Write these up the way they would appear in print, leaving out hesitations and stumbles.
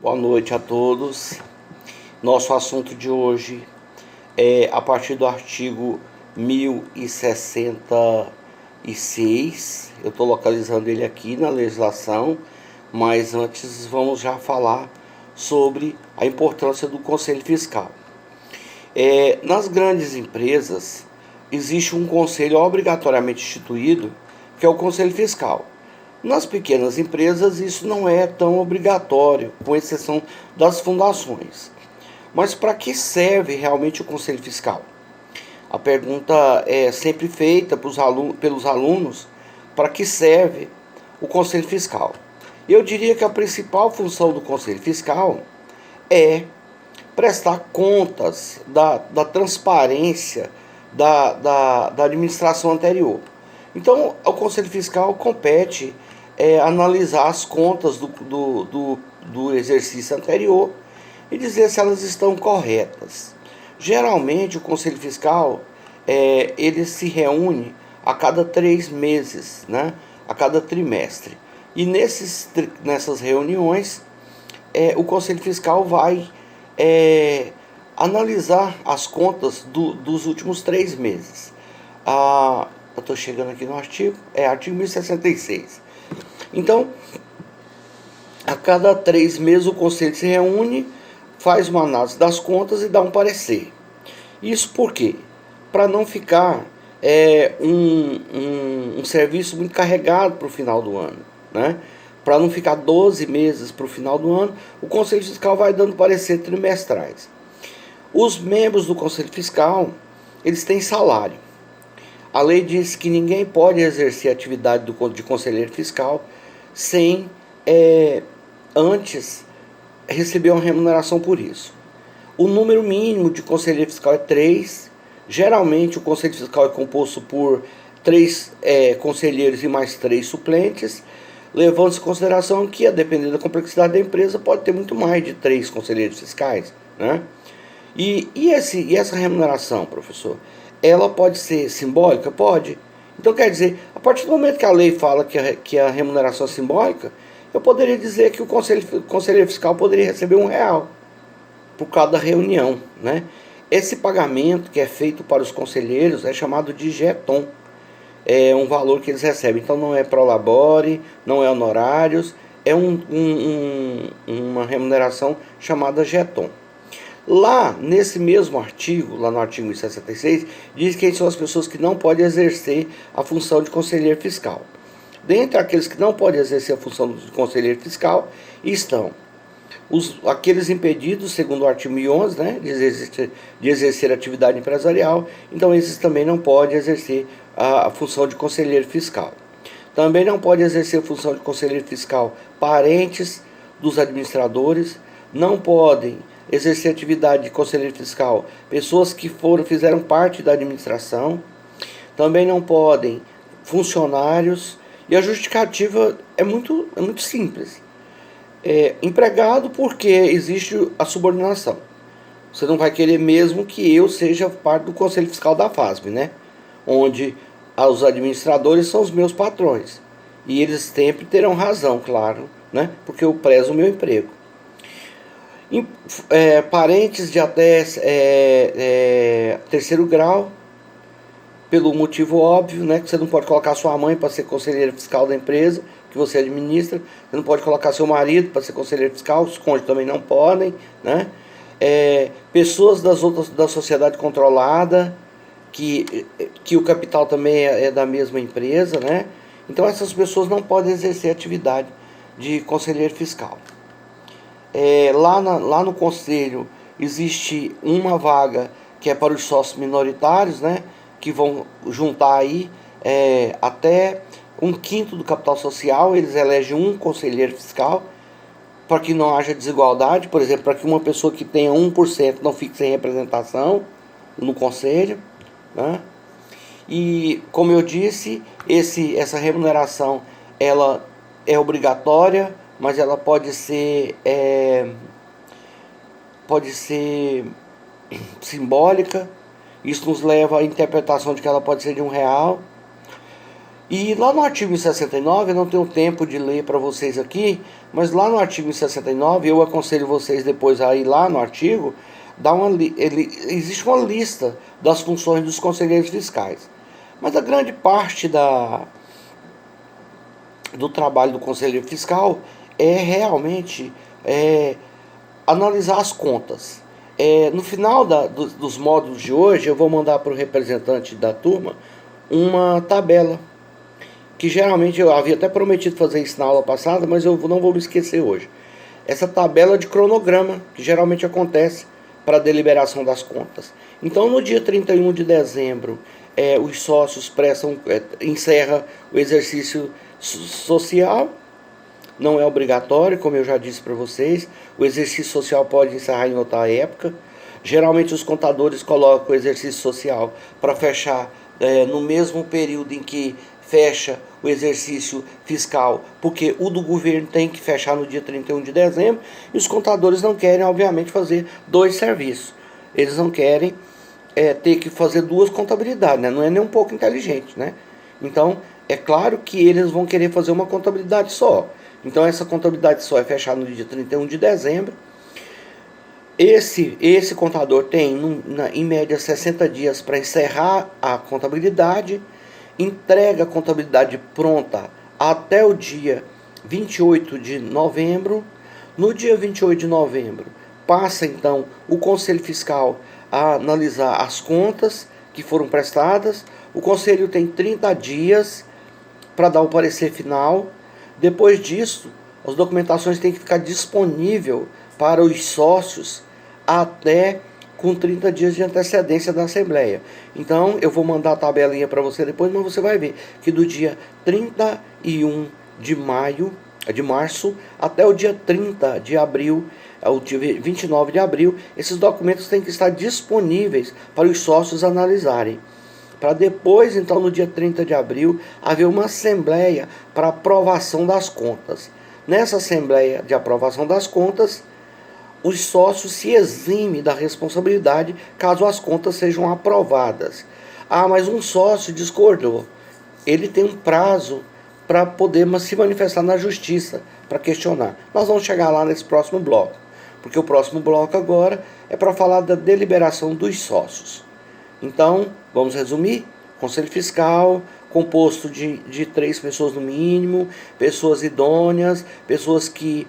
Boa noite a todos. Nosso assunto de hoje é a partir do artigo 1066. Eu estou localizando ele aqui na legislação, mas antes vamos já falar sobre a importância do Conselho Fiscal. Nas grandes empresas existe um conselho obrigatoriamente instituído, que é o Conselho Fiscal. Nas pequenas empresas isso não é tão obrigatório, com exceção das fundações. Mas para que serve realmente o Conselho Fiscal? A pergunta é sempre feita pelos alunos: para que serve o Conselho Fiscal? Eu diria que a principal função do Conselho Fiscal é prestar contas da transparência da administração anterior. Então, o Conselho Fiscal compete analisar as contas do exercício anterior e dizer se elas estão corretas. Geralmente, o Conselho Fiscal ele se reúne a cada 3 meses, né? A cada trimestre. E nessas reuniões, o Conselho Fiscal vai analisar as contas dos últimos 3 meses. Eu estou chegando aqui no artigo 1066. Então, a cada 3 meses o Conselho se reúne, faz uma análise das contas e dá um parecer. Isso por quê? Para não ficar um serviço muito carregado para o final do ano, né? Para não ficar 12 meses para o final do ano, o Conselho Fiscal vai dando parecer trimestrais. Os membros do Conselho Fiscal, eles têm salário. A lei diz que ninguém pode exercer a atividade de conselheiro fiscal sem antes receber uma remuneração por isso. O número mínimo de conselheiro fiscal é 3. Geralmente o Conselho Fiscal é composto por 3 conselheiros e mais 3 suplentes, levando-se em consideração que, a depender da complexidade da empresa, pode ter muito mais de 3 conselheiros fiscais, né? E essa remuneração, professor, ela pode ser simbólica? Pode. Então, quer dizer, a partir do momento que a lei fala que a remuneração é simbólica, eu poderia dizer que o conselheiro fiscal poderia receber R$1 por cada reunião, né? Esse pagamento que é feito para os conselheiros é chamado de jeton. É um valor que eles recebem. Então, não é prolabore, não é honorários, é uma remuneração chamada jeton. Lá, nesse mesmo artigo, lá no artigo 1066, diz quem são as pessoas que não podem exercer a função de conselheiro fiscal. Dentre aqueles que não podem exercer a função de conselheiro fiscal, estão aqueles impedidos, segundo o artigo 1011, né, de exercer atividade empresarial. Então, esses também não podem exercer a função de conselheiro fiscal. Também não pode exercer a função de conselheiro fiscal parentes dos administradores, não podem exercer atividade de conselheiro fiscal pessoas que fizeram parte da administração, também não podem funcionários, e a justificativa é muito simples. Empregado, porque existe a subordinação. Você não vai querer mesmo que eu seja parte do Conselho Fiscal da FASB, né? Onde os administradores são os meus patrões. E eles sempre terão razão, claro, né? Porque eu prezo o meu emprego. Parentes de até 3º grau, pelo motivo óbvio, né, que você não pode colocar sua mãe para ser conselheira fiscal da empresa que você administra, você não pode colocar seu marido para ser conselheiro fiscal, os cônjuges também não podem, né? Pessoas da sociedade controlada, que o capital também é da mesma empresa, né? Então essas pessoas não podem exercer atividade de conselheiro fiscal. Lá no conselho existe uma vaga que é para os sócios minoritários, né, que vão juntar aí até 1/5 do capital social. Eles elegem um conselheiro fiscal para que não haja desigualdade, por exemplo, para que uma pessoa que tenha 1% não fique sem representação no conselho, né? E, como eu disse, essa remuneração ela é obrigatória, mas ela pode ser simbólica. Isso nos leva à interpretação de que ela pode ser de R$1. E lá no artigo 69, eu não tenho tempo de ler para vocês aqui, mas lá no artigo 69, eu aconselho vocês depois a ir lá no artigo, existe uma lista das funções dos conselheiros fiscais. Mas a grande parte do trabalho do conselheiro fiscal é realmente analisar as contas. No final dos módulos de hoje, eu vou mandar para o representante da turma uma tabela, que geralmente eu havia até prometido fazer isso na aula passada, mas eu não vou me esquecer hoje. Essa tabela de cronograma, que geralmente acontece para a deliberação das contas. Então, no dia 31 de dezembro, os sócios encerra o exercício social. Não é obrigatório, como eu já disse para vocês. O exercício social pode encerrar em outra época. Geralmente os contadores colocam o exercício social para fechar no mesmo período em que fecha o exercício fiscal, porque o do governo tem que fechar no dia 31 de dezembro, e os contadores não querem, obviamente, fazer dois serviços. Eles não querem ter que fazer duas contabilidades, né? Não é nem um pouco inteligente, né? Então, é claro que eles vão querer fazer uma contabilidade só. Então, essa contabilidade só é fechada no dia 31 de dezembro. Esse contador tem, em média, 60 dias para encerrar a contabilidade, entrega a contabilidade pronta até o dia 28 de novembro. No dia 28 de novembro, passa então o Conselho Fiscal a analisar as contas que foram prestadas. O Conselho tem 30 dias para dar o parecer final. Depois disso, as documentações têm que ficar disponível para os sócios até com 30 dias de antecedência da Assembleia. Então, eu vou mandar a tabelinha para você depois, mas você vai ver que do dia 31 de março, até o dia 30 de abril, o dia 29 de abril, esses documentos têm que estar disponíveis para os sócios analisarem. Para depois, então, no dia 30 de abril, haver uma assembleia para aprovação das contas. Nessa assembleia de aprovação das contas, os sócios se eximem da responsabilidade caso as contas sejam aprovadas. Ah, mas um sócio discordou. Ele tem um prazo para poder se manifestar na justiça, para questionar. Nós vamos chegar lá nesse próximo bloco, porque o próximo bloco agora é para falar da deliberação dos sócios. Então, vamos resumir? Conselho Fiscal, composto de 3 pessoas no mínimo, pessoas idôneas, pessoas que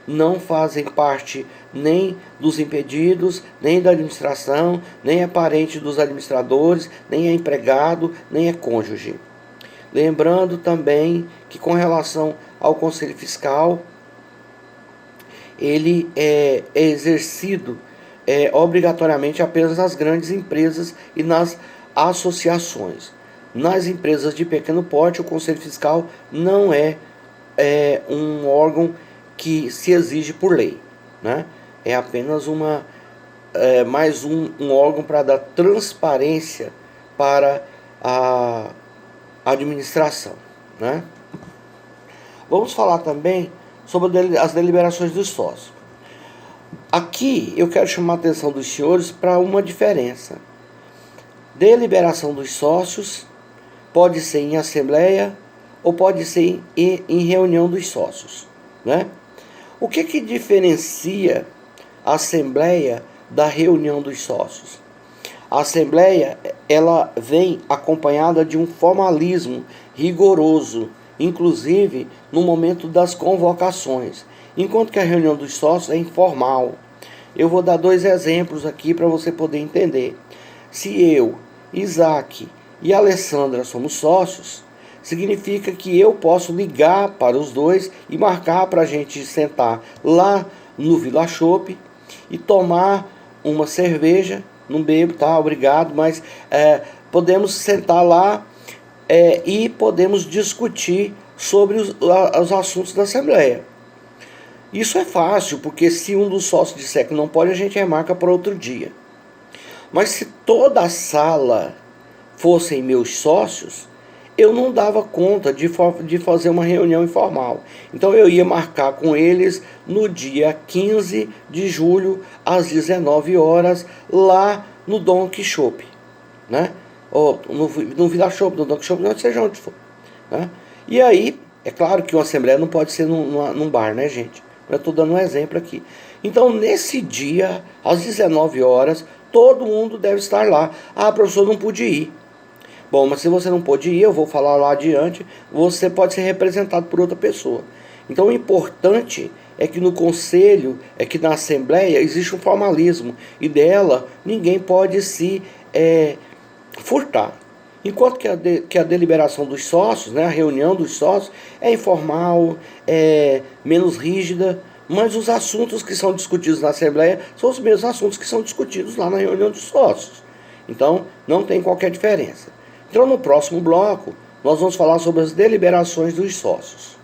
não fazem parte nem dos impedidos, nem da administração, nem é parente dos administradores, nem é empregado, nem é cônjuge. Lembrando também que com relação ao Conselho Fiscal, ele é exercido obrigatoriamente apenas nas grandes empresas e nas associações. Nas empresas de pequeno porte, o Conselho Fiscal não é um órgão que se exige por lei, né? É apenas mais um órgão para dar transparência para a administração, né? Vamos falar também sobre as deliberações dos sócios. Aqui eu quero chamar a atenção dos senhores para uma diferença. Deliberação dos sócios pode ser em assembleia ou pode ser em reunião dos sócios, né? O que diferencia a assembleia da reunião dos sócios? A assembleia, ela vem acompanhada de um formalismo rigoroso, inclusive no momento das convocações, enquanto que a reunião dos sócios é informal. Eu vou dar 2 exemplos aqui para você poder entender. Se eu, Isaac e Alessandra somos sócios, significa que eu posso ligar para os dois e marcar para a gente sentar lá no Vila Chopp e tomar uma cerveja. Não bebo, tá? Obrigado, mas podemos sentar lá e podemos discutir sobre os assuntos da Assembleia. Isso é fácil, porque se um dos sócios disser que não pode, a gente remarca para outro dia. Mas se toda a sala fossem meus sócios, eu não dava conta de fazer uma reunião informal. Então eu ia marcar com eles no dia 15 de julho, às 19 horas, lá no Dom Quixote, né? ou no Vila Shop, no Don Shop, seja onde for. Né? E aí, é claro que uma assembleia não pode ser num bar, né, gente? Eu estou dando um exemplo aqui. Então, nesse dia, às 19 horas, todo mundo deve estar lá. Ah, professor, não pude ir. Bom, mas se você não pôde ir, eu vou falar lá adiante, você pode ser representado por outra pessoa. Então, o importante é que no conselho, é que na assembleia, existe um formalismo. E dela, ninguém pode se furtar. Enquanto que a deliberação dos sócios, né, a reunião dos sócios, é informal, é menos rígida, mas os assuntos que são discutidos na Assembleia são os mesmos assuntos que são discutidos lá na reunião dos sócios. Então, não tem qualquer diferença. Então, no próximo bloco, nós vamos falar sobre as deliberações dos sócios.